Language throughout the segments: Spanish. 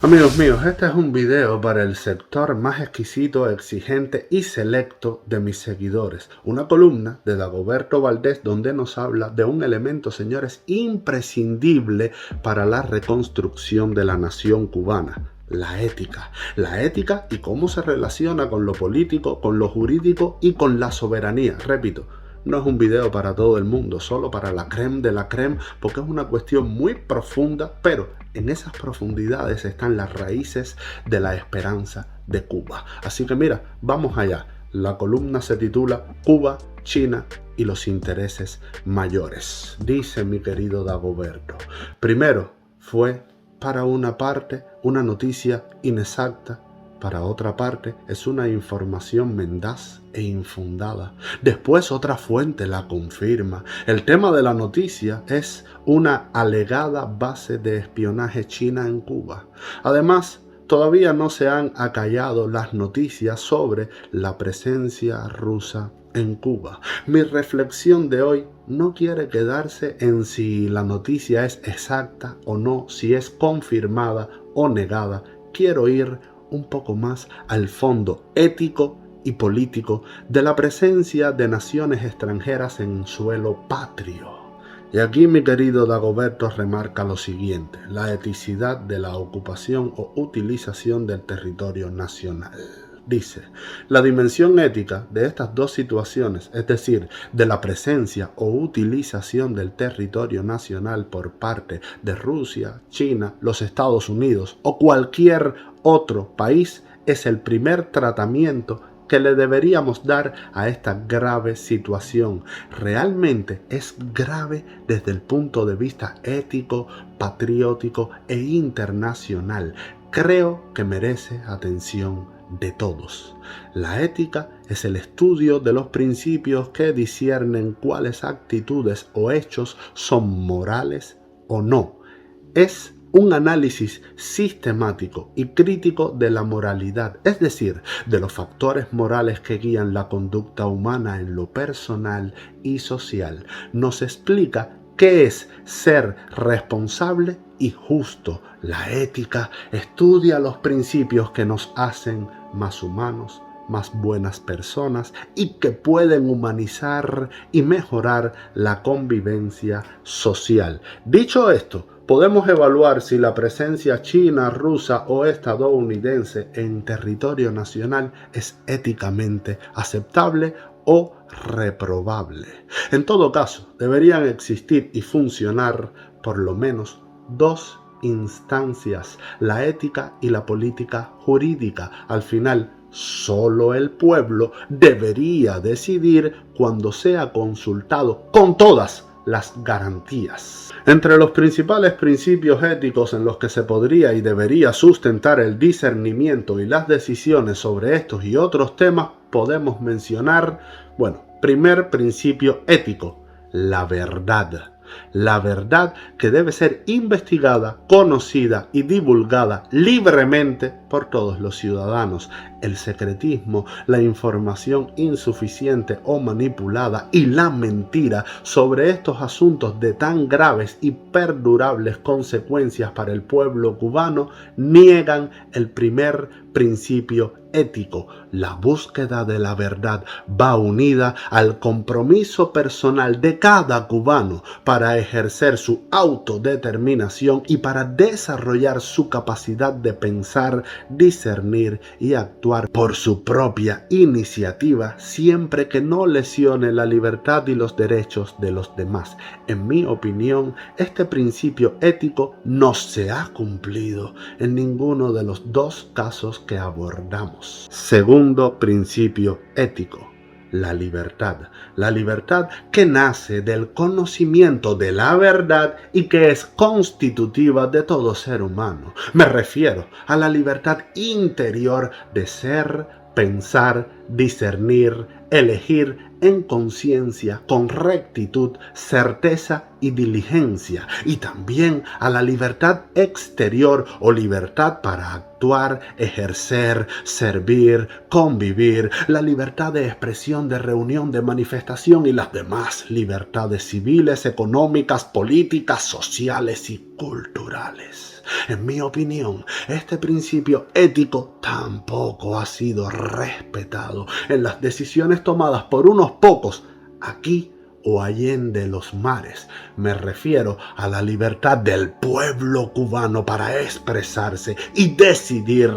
Amigos míos, este es un video para el sector más exquisito, exigente y selecto de mis seguidores. Una columna de Dagoberto Valdés donde nos habla de un elemento, señores, imprescindible para la reconstrucción de la nación cubana. La ética. La ética y cómo se relaciona con lo político, con lo jurídico y con la soberanía. Repito, no es un video para todo el mundo, solo para la crème de la crème, porque es una cuestión muy profunda, pero en esas profundidades están las raíces de la esperanza de Cuba. Así que mira, vamos allá. La columna se titula Cuba, China y los intereses mayores. Dice mi querido Dagoberto. Primero, fue para una parte una noticia inexacta. Para otra parte, es una información mendaz e infundada. Después otra fuente la confirma. El tema de la noticia es una alegada base de espionaje china en Cuba. Además, todavía no se han acallado las noticias sobre la presencia rusa en Cuba. Mi reflexión de hoy no quiere quedarse en si la noticia es exacta o no, si es confirmada o negada. Quiero ir un poco más al fondo ético y político de la presencia de naciones extranjeras en suelo patrio. Y aquí mi querido Dagoberto remarca lo siguiente: la eticidad de la ocupación o utilización del territorio nacional. Dice, la dimensión ética de estas dos situaciones, es decir, de la presencia o utilización del territorio nacional por parte de Rusia, China, los Estados Unidos o cualquier otro país, es el primer tratamiento que le deberíamos dar a esta grave situación. Realmente es grave desde el punto de vista ético, patriótico e internacional. Creo que merece atención de todos. La ética es el estudio de los principios que disciernen cuáles actitudes o hechos son morales o no. Es un análisis sistemático y crítico de la moralidad, es decir, de los factores morales que guían la conducta humana en lo personal y social. Nos explica qué es ser responsable y justo. La ética estudia los principios que nos hacen más humanos, más buenas personas y que pueden humanizar y mejorar la convivencia social. Dicho esto, podemos evaluar si la presencia china, rusa o estadounidense en territorio nacional es éticamente aceptable o reprobable. En todo caso, deberían existir y funcionar por lo menos dos instancias: la ética y la política jurídica. Al final, solo el pueblo debería decidir cuando sea consultado con todas las garantías. Entre los principales principios éticos en los que se podría y debería sustentar el discernimiento y las decisiones sobre estos y otros temas podemos mencionar, primer principio ético, la verdad. La verdad que debe ser investigada, conocida y divulgada libremente por todos los ciudadanos. El secretismo, la información insuficiente o manipulada y la mentira sobre estos asuntos de tan graves y perdurables consecuencias para el pueblo cubano niegan el primer principio ético. La búsqueda de la verdad va unida al compromiso personal de cada cubano para ejercer su autodeterminación y para desarrollar su capacidad de pensar, discernir y actuar por su propia iniciativa, siempre que no lesione la libertad y los derechos de los demás. En mi opinión, este principio ético no se ha cumplido en ninguno de los dos casos que abordamos. Segundo principio ético: la libertad. La libertad que nace del conocimiento de la verdad y que es constitutiva de todo ser humano. Me refiero a la libertad interior de ser, pensar, discernir, elegir en conciencia, con rectitud, certeza y diligencia, y también a la libertad exterior o libertad para actuar, ejercer, servir, convivir, la libertad de expresión, de reunión, de manifestación y las demás libertades civiles, económicas, políticas, sociales y culturales. En mi opinión, este principio ético tampoco ha sido respetado en las decisiones tomadas por unos pocos aquí o allende los mares. Me refiero a la libertad del pueblo cubano para expresarse y decidir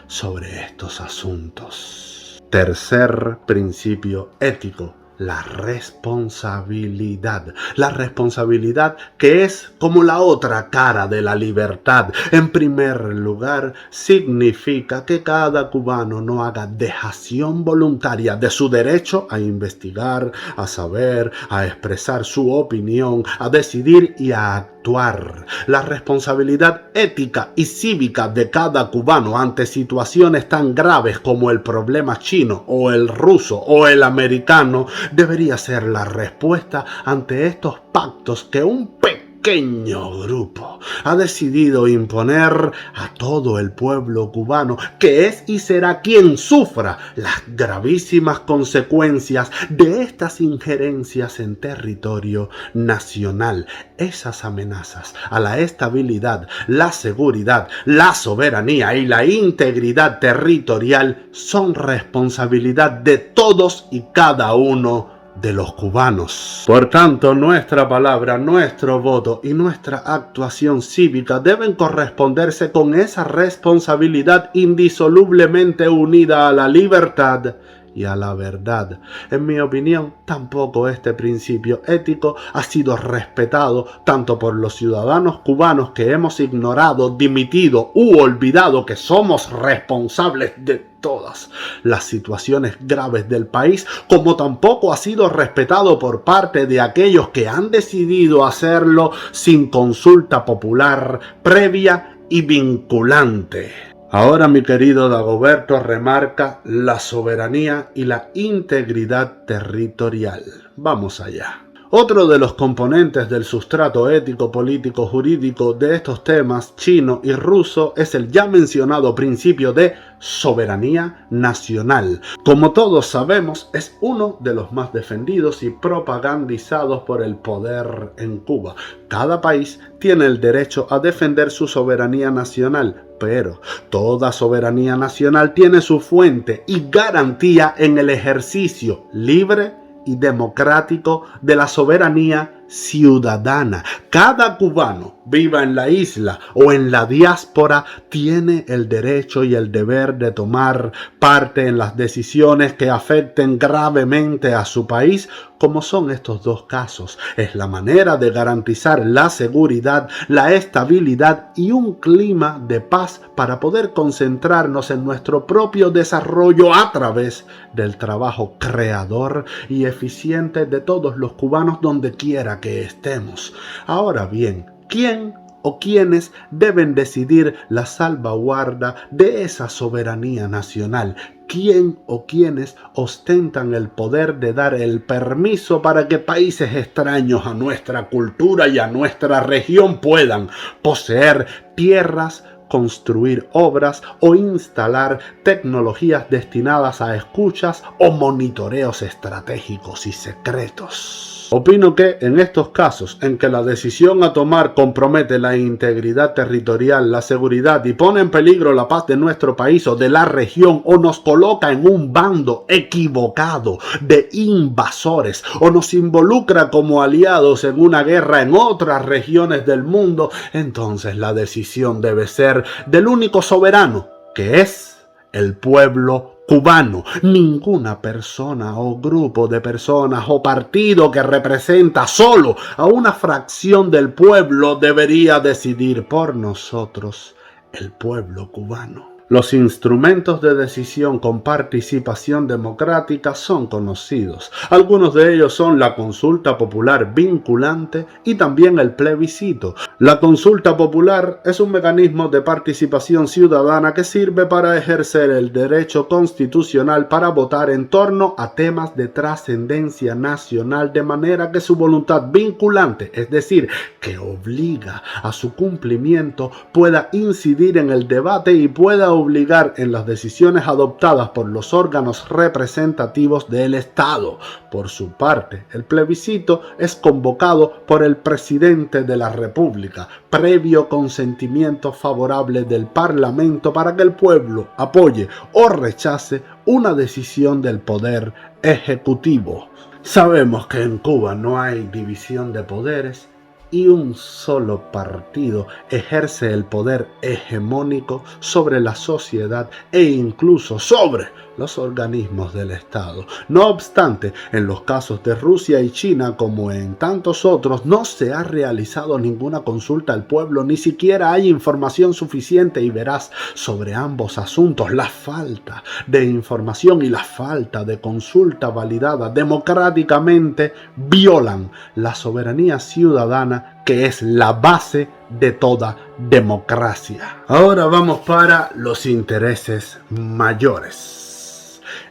sobre estos asuntos. Tercer principio ético: la responsabilidad. La responsabilidad que es como la otra cara de la libertad. En primer lugar, significa que cada cubano no haga dejación voluntaria de su derecho a investigar, a saber, a expresar su opinión, a decidir y a actuar. La responsabilidad ética y cívica de cada cubano ante situaciones tan graves como el problema chino o el ruso o el americano debería ser la respuesta ante estos pactos que un pequeño grupo ha decidido imponer a todo el pueblo cubano, que es y será quien sufra las gravísimas consecuencias de estas injerencias en territorio nacional. Esas amenazas a la estabilidad, la seguridad, la soberanía y la integridad territorial son responsabilidad de todos y cada uno de los cubanos. Por tanto, nuestra palabra, nuestro voto y nuestra actuación cívica deben corresponderse con esa responsabilidad indisolublemente unida a la libertad y a la verdad. En mi opinión, tampoco este principio ético ha sido respetado tanto por los ciudadanos cubanos que hemos ignorado, dimitido u olvidado que somos responsables de todas las situaciones graves del país, como tampoco ha sido respetado por parte de aquellos que han decidido hacerlo sin consulta popular previa y vinculante. Ahora, mi querido Dagoberto remarca la soberanía y la integridad territorial. Vamos allá. Otro de los componentes del sustrato ético, político, jurídico de estos temas chino y ruso es el ya mencionado principio de soberanía nacional. Como todos sabemos, es uno de los más defendidos y propagandizados por el poder en Cuba. Cada país tiene el derecho a defender su soberanía nacional, pero toda soberanía nacional tiene su fuente y garantía en el ejercicio libre y democrático de la soberanía ciudadana. Cada cubano, viva en la isla o en la diáspora, tiene el derecho y el deber de tomar parte en las decisiones que afecten gravemente a su país, como son estos dos casos. Es la manera de garantizar la seguridad, la estabilidad y un clima de paz para poder concentrarnos en nuestro propio desarrollo a través del trabajo creador y eficiente de todos los cubanos donde quiera que estemos. Ahora bien, ¿quién o quiénes deben decidir la salvaguarda de esa soberanía nacional? ¿Quién o quiénes ostentan el poder de dar el permiso para que países extraños a nuestra cultura y a nuestra región puedan poseer tierras, construir obras o instalar tecnologías destinadas a escuchas o monitoreos estratégicos y secretos? Opino que en estos casos en que la decisión a tomar compromete la integridad territorial, la seguridad y pone en peligro la paz de nuestro país o de la región, o nos coloca en un bando equivocado de invasores, o nos involucra como aliados en una guerra en otras regiones del mundo, entonces la decisión debe ser del único soberano, que es el pueblo cubano. Ninguna persona o grupo de personas o partido que representa solo a una fracción del pueblo debería decidir por nosotros, el pueblo cubano. Los instrumentos de decisión con participación democrática son conocidos. Algunos de ellos son la consulta popular vinculante y también el plebiscito. La consulta popular es un mecanismo de participación ciudadana que sirve para ejercer el derecho constitucional para votar en torno a temas de trascendencia nacional de manera que su voluntad vinculante, es decir, que obliga a su cumplimiento, pueda incidir en el debate y pueda obligar en las decisiones adoptadas por los órganos representativos del Estado. Por su parte, el plebiscito es convocado por el presidente de la República, previo consentimiento favorable del Parlamento para que el pueblo apoye o rechace una decisión del Poder Ejecutivo. Sabemos que en Cuba no hay división de poderes y un solo partido ejerce el poder hegemónico sobre la sociedad e incluso sobre los organismos del Estado. No obstante, en los casos de Rusia y China, como en tantos otros, no se ha realizado ninguna consulta al pueblo, ni siquiera hay información suficiente y veraz sobre ambos asuntos. La falta de información y la falta de consulta validada democráticamente violan la soberanía ciudadana, que es la base de toda democracia. Ahora vamos para los intereses mayores.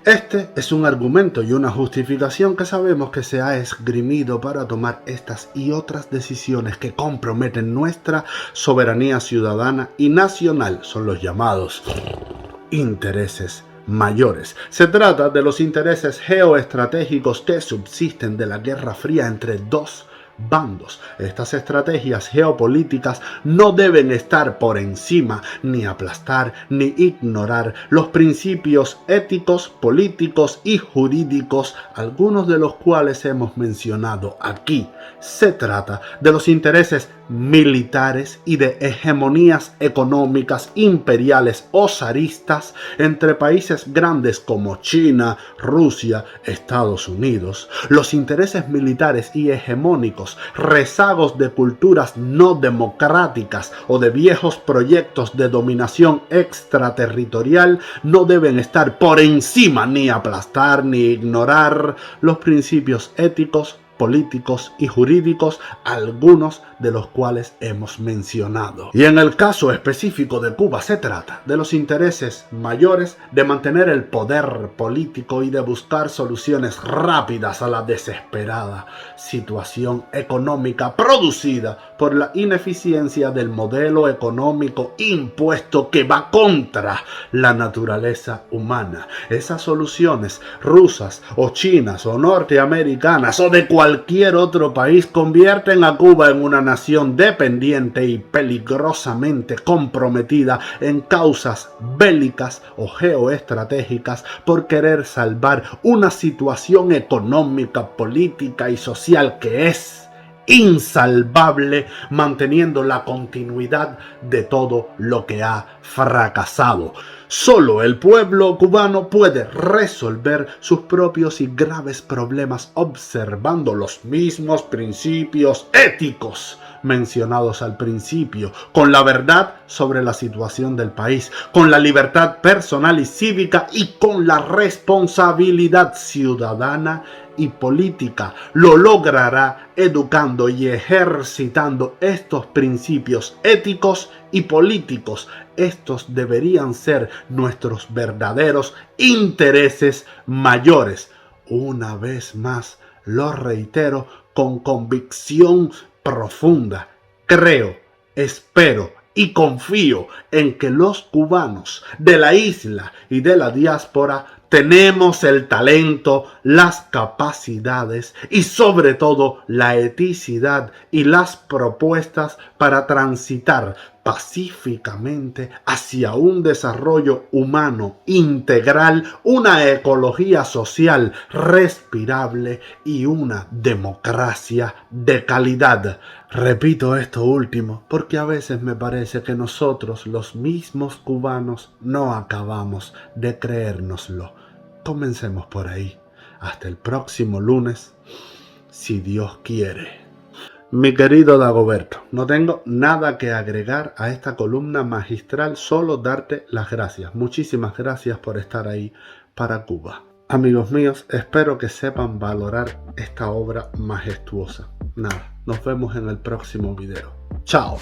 Este es un argumento y una justificación que sabemos que se ha esgrimido para tomar estas y otras decisiones que comprometen nuestra soberanía ciudadana y nacional. Son los llamados intereses mayores. Se trata de los intereses geoestratégicos que subsisten de la Guerra Fría entre dos bandos. Estas estrategias geopolíticas no deben estar por encima, ni aplastar, ni ignorar los principios éticos, políticos y jurídicos, algunos de los cuales hemos mencionado aquí. Se trata de los intereses militares y de hegemonías económicas imperiales o zaristas entre países grandes como China, Rusia, Estados Unidos. Los intereses militares y hegemónicos, rezagos de culturas no democráticas o de viejos proyectos de dominación extraterritorial, no deben estar por encima, ni aplastar, ni ignorar los principios éticos, políticos y jurídicos, algunos de los cuales hemos mencionado. Y en el caso específico de Cuba se trata de los intereses mayores de mantener el poder político y de buscar soluciones rápidas a la desesperada situación económica producida por la ineficiencia del modelo económico impuesto que va contra la naturaleza humana. Esas soluciones rusas o chinas o norteamericanas o de cualquier otro país convierten a Cuba en una nación dependiente y peligrosamente comprometida en causas bélicas o geoestratégicas por querer salvar una situación económica, política y social que es insalvable, manteniendo la continuidad de todo lo que ha fracasado. Solo el pueblo cubano puede resolver sus propios y graves problemas observando los mismos principios éticos mencionados al principio, con la verdad sobre la situación del país, con la libertad personal y cívica y con la responsabilidad ciudadana y política. Lo logrará educando y ejercitando estos principios éticos y políticos. Estos deberían ser nuestros verdaderos intereses mayores. Una vez más, lo reitero con convicción profunda. Creo, espero y confío en que los cubanos de la isla y de la diáspora tenemos el talento, las capacidades y sobre todo la eticidad y las propuestas para transitar pacíficamente hacia un desarrollo humano integral, una ecología social respirable y una democracia de calidad. Repito esto último porque a veces me parece que nosotros, los mismos cubanos, no acabamos de creérnoslo. Comencemos por ahí. Hasta el próximo lunes, si Dios quiere. Mi querido Dagoberto, no tengo nada que agregar a esta columna magistral, solo darte las gracias. Muchísimas gracias por estar ahí para Cuba. Amigos míos, espero que sepan valorar esta obra majestuosa. Nada, nos vemos en el próximo video. ¡Chao!